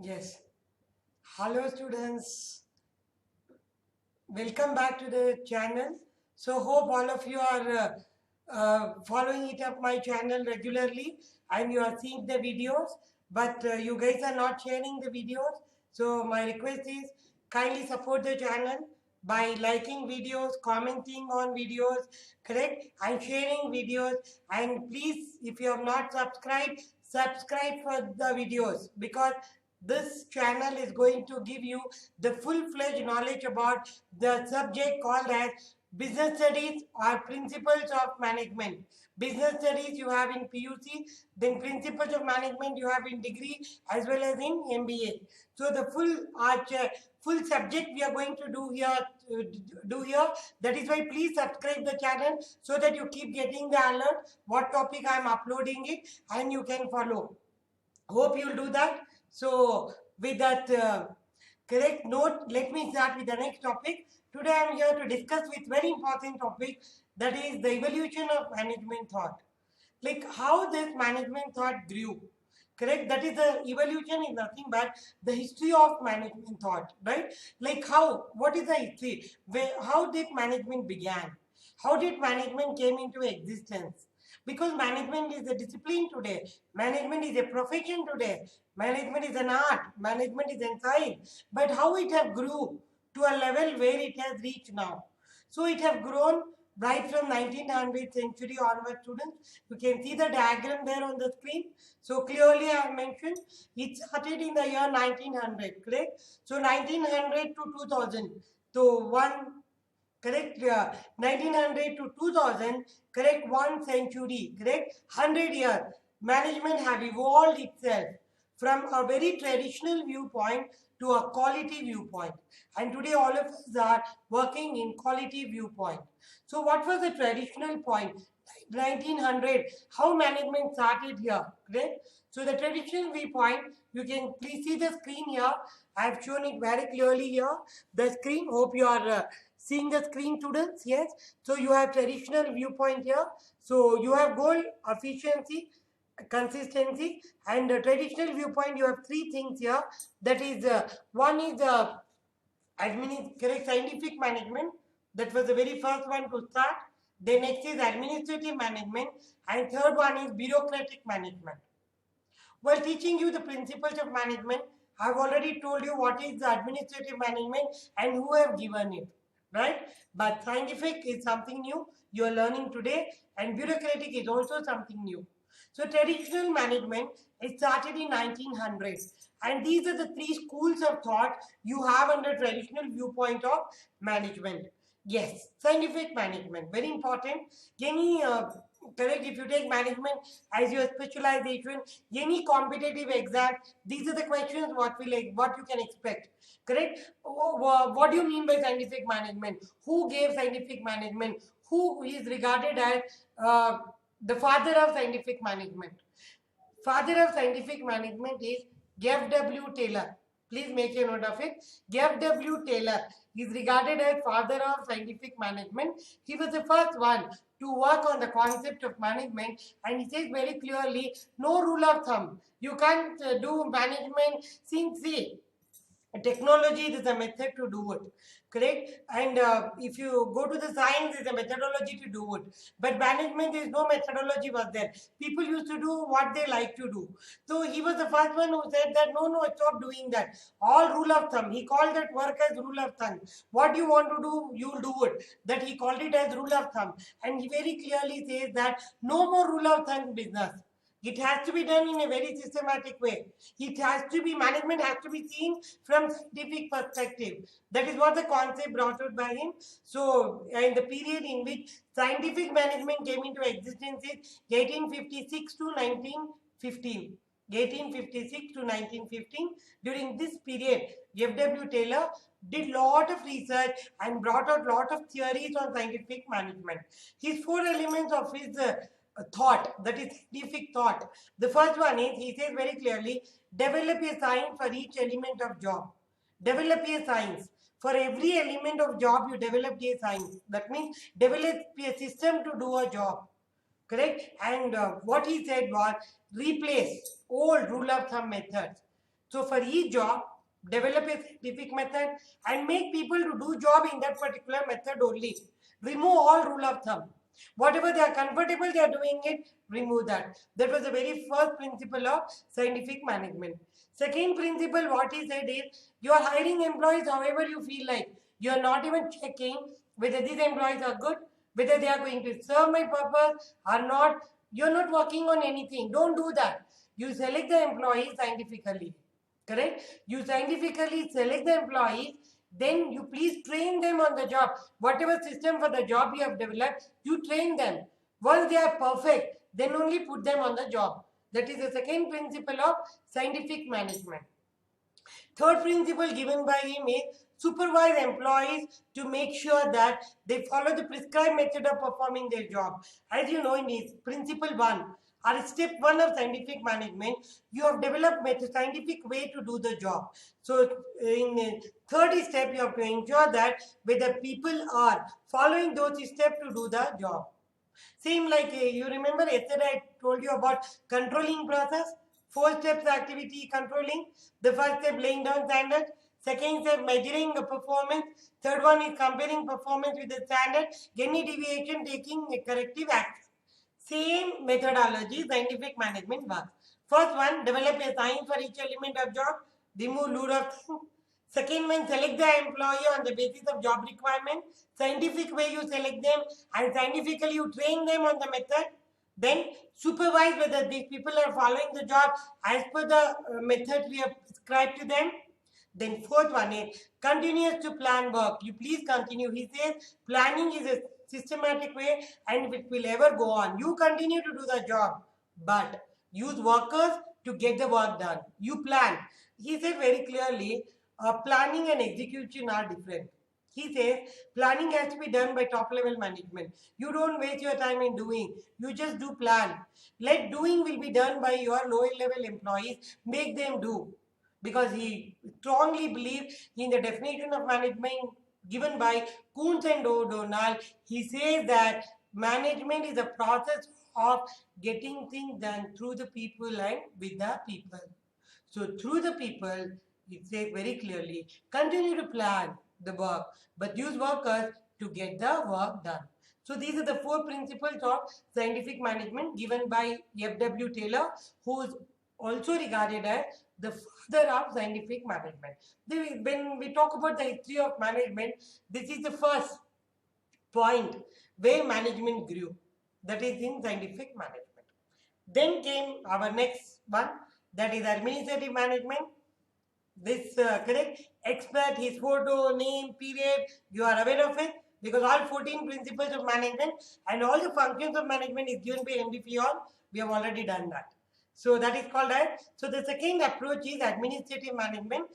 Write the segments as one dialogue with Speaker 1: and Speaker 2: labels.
Speaker 1: Yes. Hello students. Welcome back to the channel. So hope all of you are following it up my channel regularly and you are seeing the videos, but you guys are not sharing the videos. So my request is kindly support the channel by liking videos, commenting on videos, correct, and sharing videos. And please, if you have not subscribed, subscribe for the videos, because this channel is going to give you the full-fledged knowledge about the subject called as business studies or principles of management. Business studies you have in PUC, then principles of management you have in degree as well as in MBA. So the full subject we are going to do here. That is why please subscribe the channel so that you keep getting the alert what topic I am uploading it and you can follow. Hope you'll do that. So with that correct note, let me start with the next topic. Today I am here to discuss with very important topic, that is the evolution of management thought. Like how this management thought grew. Correct? That is the evolution is nothing but the history of management thought, right? Like how, what is the history? How did management began? How did management came into existence? Because management is a discipline today. Management is a profession today. Management is an art. Management is a science. But how it have grew to a level where it has reached now. So it have grown right from 1900th century onward, students. You can see the diagram there on the screen. So clearly I have mentioned it started in the year 1900, correct? So 1900 to 2000. So one, correct, 1900 to 2000, correct, one century, correct, 100 years. Management have evolved itself from a very traditional viewpoint to a quality viewpoint, and today all of us are working in quality viewpoint. So what was the traditional point? 1900, how management started here, correct? So the traditional viewpoint, you can please see the screen here. I have shown it very clearly here, the screen. Hope you are seeing the screen, students. Yes. So you have traditional viewpoint here. So you have goal, efficiency, consistency, and traditional viewpoint. You have three things here. That is one is correct, scientific management. That was the very first one to start. Then next is administrative management, and third one is bureaucratic management. While teaching you the principles of management, I have already told you what is the administrative management and who have given it, right? But scientific is something new you are learning today, and bureaucratic is also something new. So traditional management it started in 1900s, and these are the three schools of thought you have under traditional viewpoint of management. Yes, scientific management, very important. Any correct, if you take management as your specialization, any competitive exam, these are the questions what what you can expect. Correct? What do you mean by scientific management? Who gave scientific management? Who is regarded as the father of scientific management? Father of scientific management is F.W. Taylor. Please make a note of it. F.W. Taylor is regarded as father of scientific management. He was the first one to work on the concept of management, and he says very clearly, no rule of thumb. You can't do management since, see, technology is a method to do it, correct? And if you go to the science, is a methodology to do it, but management is no methodology was there. People used to do what they like to do. So he was the first one who said that no, stop doing that. All rule of thumb, he called that work as rule of thumb. What you want to do, you'll do it. That he called it as rule of thumb, and he very clearly says that no more rule of thumb business. It has to be done in a very systematic way. It has to be, management has to be seen from scientific perspective. That is what the concept brought out by him. So, in the period in which scientific management came into existence is 1856 to 1915. 1856 to 1915. During this period, F.W. Taylor did lot of research and brought out lot of theories on scientific management. His four elements of his thought, that is scientific thought. The first one is, he says very clearly, develop a science for each element of job. Develop a science. For every element of job, you develop a science. That means develop a system to do a job. Correct? And what he said was, replace old rule of thumb methods. So for each job, develop a scientific method and make people to do job in that particular method only. Remove all rule of thumb. Whatever they are comfortable, they are doing it, remove that. That was the very first principle of scientific management. Second principle, what he said is, you are hiring employees however you feel like. You are not even checking whether these employees are good, whether they are going to serve my purpose or not. You are not working on anything. Don't do that. You select the employees scientifically. Correct? You scientifically select the employees, then you please train them on the job. Whatever system for the job you have developed, you train them. Once they are perfect, then only put them on the job. That is the second principle of scientific management. Third principle given by him is supervise employees to make sure that they follow the prescribed method of performing their job. As you know, in his principle 1 or step 1 of scientific management, you have developed a scientific way to do the job. So in the third step, you have to ensure that whether people are following those steps to do the job. Same like you remember yesterday I told you about controlling process. 4 steps activity controlling. The first step laying down standards. Second step measuring the performance. Third one is comparing performance with the standard. Any deviation taking a corrective action. Same methodology scientific management works. First one, develop a science for each element of job. Remove lure of thing. Second one, select the employee on the basis of job requirement. Scientific way you select them and scientifically you train them on the method. Then supervise whether these people are following the job as per the method we have prescribed to them. Then fourth one is continuous to plan work. You please continue. He says planning is a systematic way and it will ever go on. You continue to do the job, but use workers to get the work done. You plan. He said very clearly, planning and execution are different. He says planning has to be done by top level management. You don't waste your time in doing. You just do plan. Let doing will be done by your lower level employees. Make them do. Because he strongly believes in the definition of management given by Kuhn and O'Donnell. He says that management is a process of getting things done through the people and with the people. So through the people, it says very clearly, continue to plan the work, but use workers to get the work done. So these are the 4 principles of scientific management given by F.W. Taylor, who is also regarded as the father of scientific management. When we talk about the history of management, this is the first point where management grew. That is in scientific management. Then came our next one, that is administrative management. This correct expert, his photo, name, period, you are aware of it because all 14 principles of management and all the functions of management is given by MDP all. We have already done that. So that is called as, so the second approach is administrative management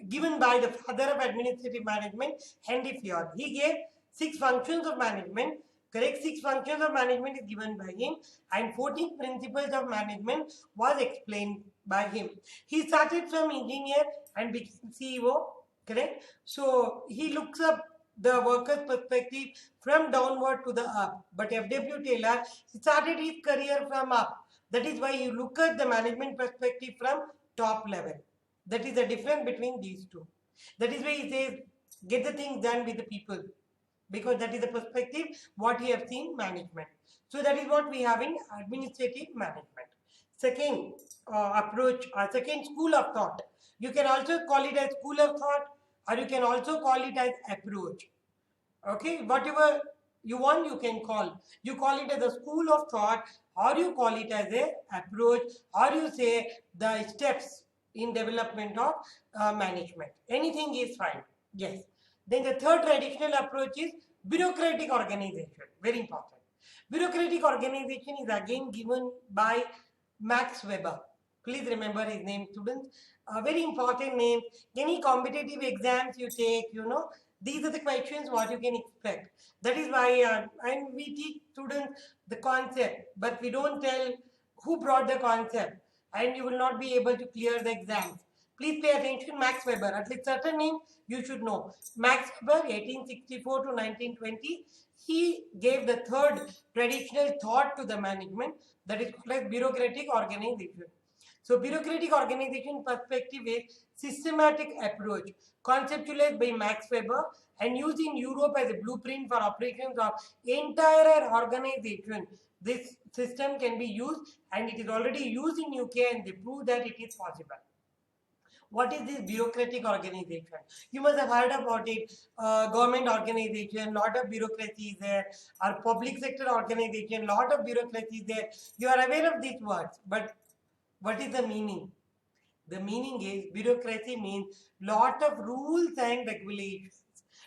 Speaker 1: given by the father of administrative management, Henry Ford. He gave 6 functions of management. Correct, 6 functions of management is given by him and 14 principles of management was explained by him. He started from engineer and became CEO. Correct. So he looks up the worker's perspective from downward to the up. But F.W. Taylor started his career from up. That is why you look at the management perspective from top level. That is the difference between these two. That is why he says, get the things done with the people. Because that is the perspective what you have seen management. So that is what we have in administrative management. Second approach or second school of thought. You can also call it as school of thought or you can also call it as approach. Okay, whatever you want you can call. You call it as a school of thought or you call it as a approach or you say the steps in development of management. Anything is fine. Yes. Then the third traditional approach is bureaucratic organization. Very important. Bureaucratic organization is again given by Max Weber. Please remember his name, students. A very important name. Any competitive exams you take, you know, these are the questions what you can expect. That is why and we teach students the concept, but we don't tell who brought the concept and you will not be able to clear the exams. Please pay attention, Max Weber. At least certain name you should know. Max Weber, 1864 to 1920. He gave the third traditional thought to the management, that is called as bureaucratic organization. So bureaucratic organization perspective is systematic approach conceptualized by Max Weber and used in Europe as a blueprint for operations of entire organization. This system can be used and it is already used in UK and they prove that it is possible. What is this bureaucratic organization? You must have heard about it. Government organization, lot of bureaucracy is there. Our public sector organization, lot of bureaucracy is there. You are aware of these words, but what is the meaning? The meaning is bureaucracy means lot of rules and regulations.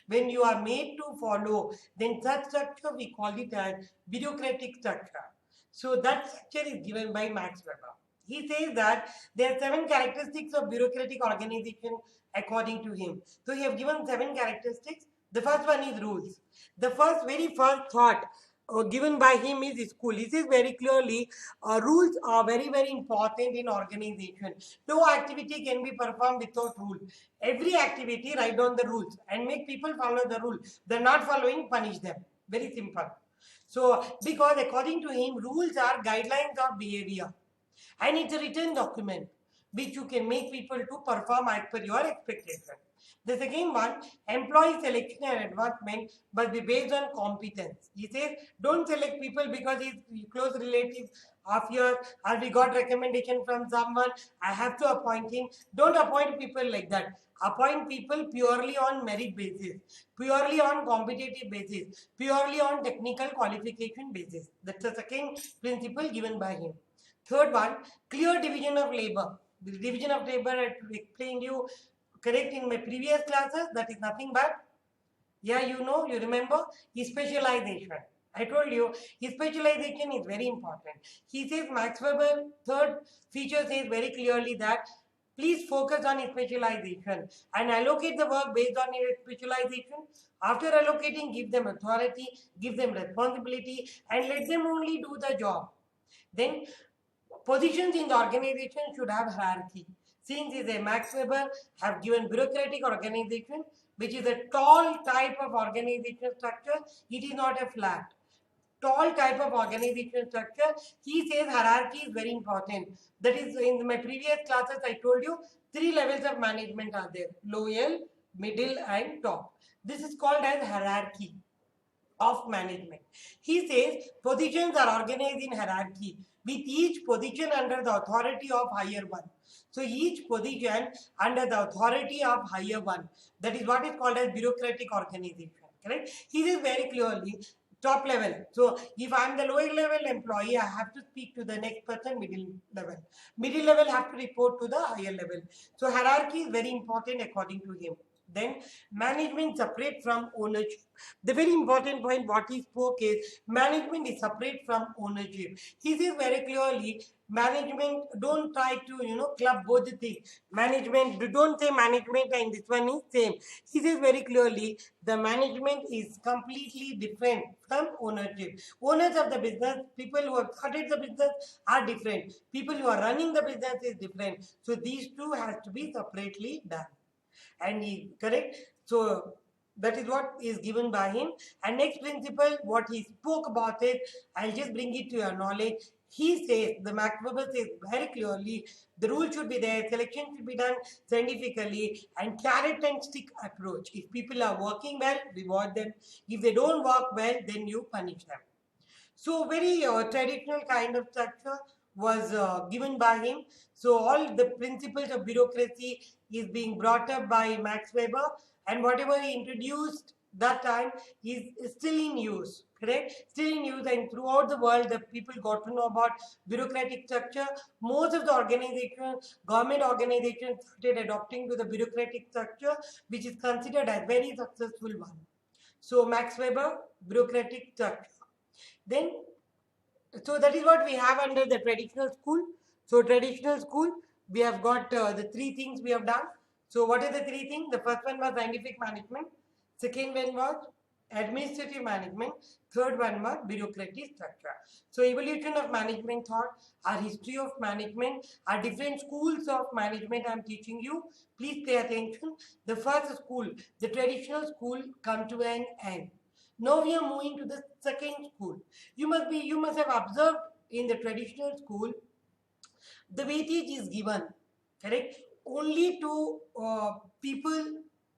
Speaker 1: When you are made to follow, then such structure we call it as bureaucratic structure. So that structure is given by Max Weber. He says that there are 7 characteristics of bureaucratic organization according to him. So he have given 7 characteristics. The first one is rules. The very first thought given by him is school. He says very clearly, rules are very, very important in organization. No activity can be performed without rule. Every activity, write down the rules and make people follow the rule. They're not following, punish them. Very simple. So, because according to him, rules are guidelines of behavior. And it's a written document which you can make people to perform as per your expectation. The second one, employee selection and advancement must be based on competence. He says, don't select people because he's close relative of yours or we got recommendation from someone, I have to appoint him. Don't appoint people like that. Appoint people purely on merit basis, purely on competitive basis, purely on technical qualification basis. That's the second principle given by him. Third one, clear division of labor. The division of labor I explained you correct in my previous classes. That is nothing but, yeah, you know, you remember, his specialization. I told you, his specialization is very important. He says, Max Weber, third feature says very clearly that please focus on his specialization and allocate the work based on his specialization. After allocating, give them authority, give them responsibility and let them only do the job. Then positions in the organization should have hierarchy. Since is a Max Weber have given bureaucratic organization, which is a tall type of organization structure, it is not a flat. Tall type of organization structure, he says hierarchy is very important. That is, in my previous classes, I told you 3 levels of management are there: lower, middle, and top. This is called as hierarchy of management. He says positions are organized in hierarchy with each position under the authority of higher one. So each position under the authority of higher one. That is what is called as bureaucratic organization. Correct? He says very clearly top level. So if I am the lower level employee, I have to speak to the next person middle level. Middle level have to report to the higher level. So hierarchy is very important according to him. Then management separate from ownership. The very important point what he spoke is management is separate from ownership. He says very clearly management don't try to club both the things. Management, don't say management and this one is same. He says very clearly the management is completely different from ownership. Owners of the business, people who have started the business are different. People who are running the business is different. So these two has to be separately done. And he correct. So that is what is given by him. And next principle, what he spoke about it, I'll just bring it to your knowledge. He says, the Max Weber says very clearly, the rule should be there, selection should be done scientifically, and carrot and stick approach. If people are working well, reward them. If they don't work well, then you punish them. So very traditional kind of structure was given by him. So all the principles of bureaucracy is being brought up by Max Weber, and whatever he introduced that time is still in use, correct? Still in use, and throughout the world the people got to know about bureaucratic structure. Most of the organizations, government organizations started adopting to the bureaucratic structure, which is considered as very successful one. So Max Weber, bureaucratic structure. Then, so that is what we have under the traditional school. So traditional school, we have got the 3 things we have done. So what are the 3 things? The first one was scientific management. Second one was administrative management. Third one was bureaucratic structure. So evolution of management thought, our history of management, our different schools of management I am teaching you. Please pay attention. The first school, the traditional school, come to an end. Now we are moving to the second school. You must have observed in the traditional school, The weightage is given, correct, only to people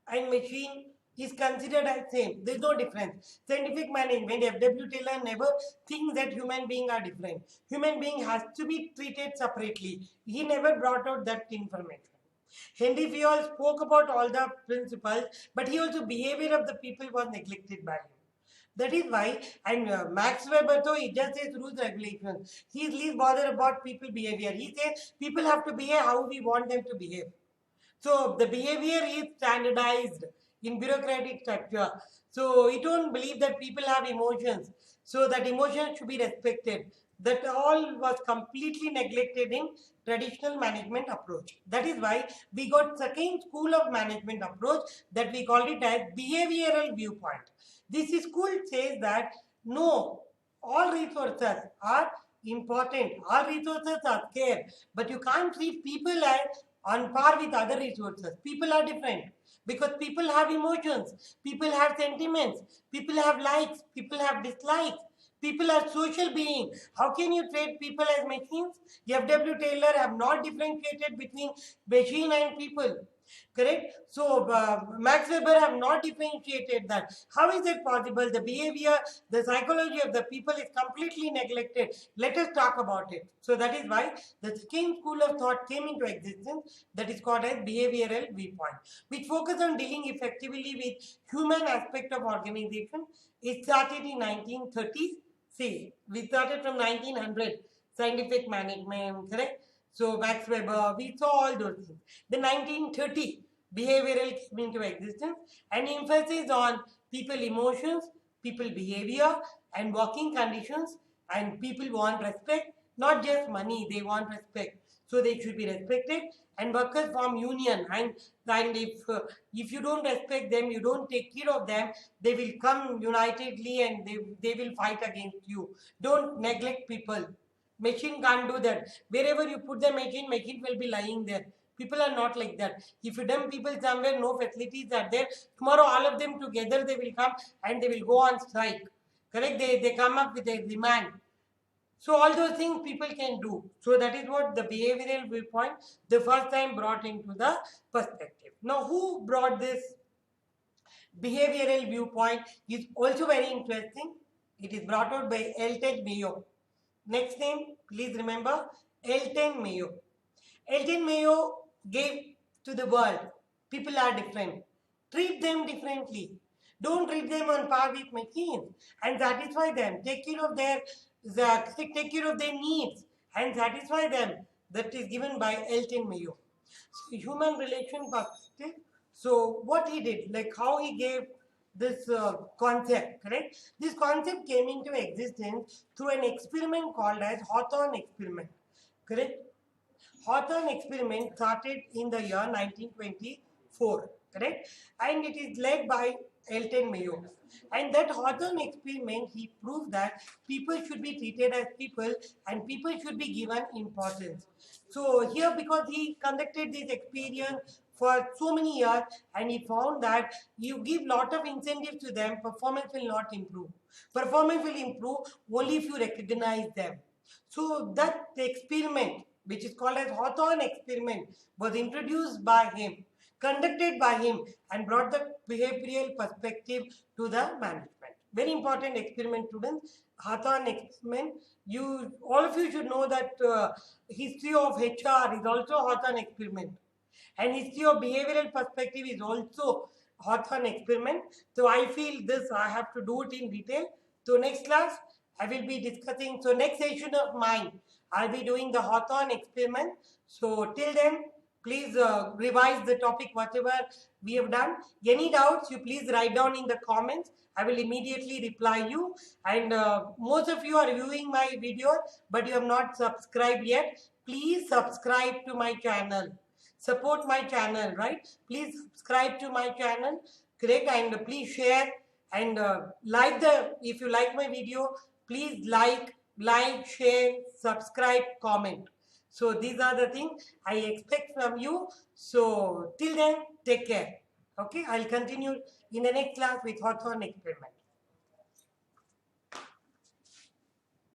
Speaker 1: and machine is considered as same. There is no difference. Scientific management, F.W. Taylor never thinks that human beings are different. Human being has to be treated separately. He never brought out that information. Henry Fayol spoke about all the principles, but he also behavior of the people was neglected by him. That is why, and Max Weber, though, he just says rules regulations. He is least bothered about people behavior. He says people have to behave how we want them to behave. So the behavior is standardized in bureaucratic structure. So he don't believe that people have emotions. So that emotions should be respected. That all was completely neglected in traditional management approach. That is why we got second school of management approach that we called it as behavioral viewpoint. This school says that no, all resources are important, all resources are scarce, but you can't treat people as on par with other resources. People are different because people have emotions, people have sentiments, people have likes, people have dislikes. People are social beings. How can you treat people as machines? F.W. Taylor have not differentiated between machine and people. Correct? So, Max Weber have not differentiated that. How is it possible? The behavior, the psychology of the people is completely neglected. Let us talk about it. So, that is why the second school of thought came into existence, that is called as behavioral viewpoint, which focus on dealing effectively with human aspect of organization. It started in 1930s. See, we started from 1900, scientific management, correct? So Max Weber, we saw all those things. The 1930 behavioral came into existence and emphasis on people emotions, people behavior and working conditions, and people want respect, not just money, they want respect. So they should be respected, and workers form union, and if you don't respect them, you don't take care of them, they will come unitedly and they will fight against you. Don't neglect people. Machine can't do that. Wherever you put the machine, machine will be lying there. People are not like that. If you dump people somewhere, no facilities are there. Tomorrow, all of them together, they will come and they will go on strike. Correct? They come up with a demand. So all those things people can do. So that is what the behavioral viewpoint the first time brought into the perspective. Now, who brought this behavioral viewpoint is also very interesting. It is brought out by Elton Mayo. Next name, please remember, Elton Mayo. Elton Mayo gave to the world, people are different. Treat them differently. Don't treat them on par with machines and satisfy them. Take care of their needs and satisfy them. That is given by Elton Mayo. So, human relation perspective. So, what he did, like how he gave this concept, correct? This concept came into existence through an experiment called as Hawthorn Experiment, correct? Hawthorn Experiment started in the year 1924, correct? And it is led by Elton Mayo. And that Hawthorn Experiment, he proved that people should be treated as people and people should be given importance. So here, because he conducted this experience for so many years and he found that you give lot of incentives to them, performance will not improve. Performance will improve only if you recognize them. So that experiment, which is called as Hawthorn Experiment, was introduced by him, conducted by him, and brought the behavioral perspective to the management. Very important experiment, students. Hawthorn Experiment. You all of you should know that history of HR is also Hawthorn Experiment, and history of behavioral perspective is also Hawthorn Experiment. So I feel this I have to do it in detail. So next class I will be discussing. So next session of mine I'll be doing the Hawthorn Experiment. So till then, please revise the topic whatever we have done. Any doubts, you please write down in the comments. I will immediately reply you. And most of you are viewing my video, but you have not subscribed yet. Please subscribe to my channel. Support my channel, right? Please subscribe to my channel, correct? And please share and if you like my video, please like, share, subscribe, comment. So these are the things I expect from you. So till then, take care. Okay, I'll continue in the next class with Hawthorn Experiment.